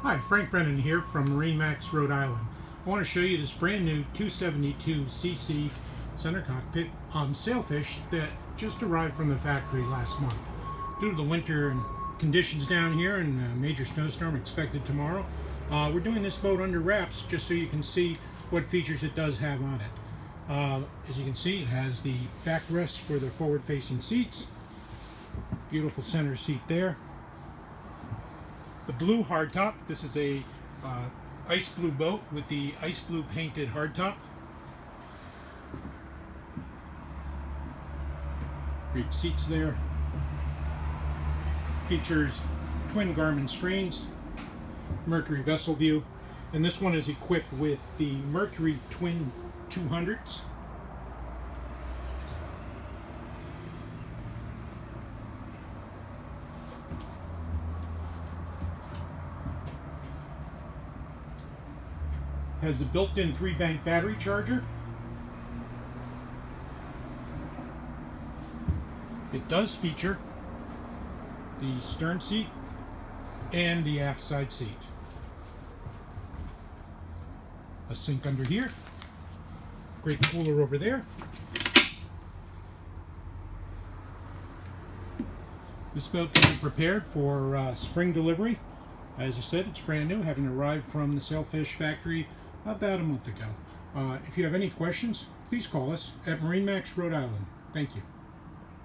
Hi, Frank Brennan here from MarineMax, Rhode Island. I want to show you this brand new 272cc center cockpit on Sailfish that just arrived from the factory last month. Due to the winter and conditions down here and a major snowstorm expected tomorrow, we're doing this boat under wraps just so you can see what features it does have on it. As you can see, it has the backrests for the forward-facing seats. Beautiful center seat there. The blue hardtop. This is a ice blue boat with the ice blue painted hardtop. Great seats there. Features twin Garmin screens, Mercury vessel view, and this one is equipped with the Mercury Twin 200s. Has a built-in 3-bank battery charger. It does feature the stern seat and the aft side seat. A sink under here. Great cooler over there. This boat can be prepared for spring delivery. As I said, it's brand new, having arrived from the Sailfish factory about a month ago. If you have any questions, please call us at MarineMax, Rhode Island. Thank you.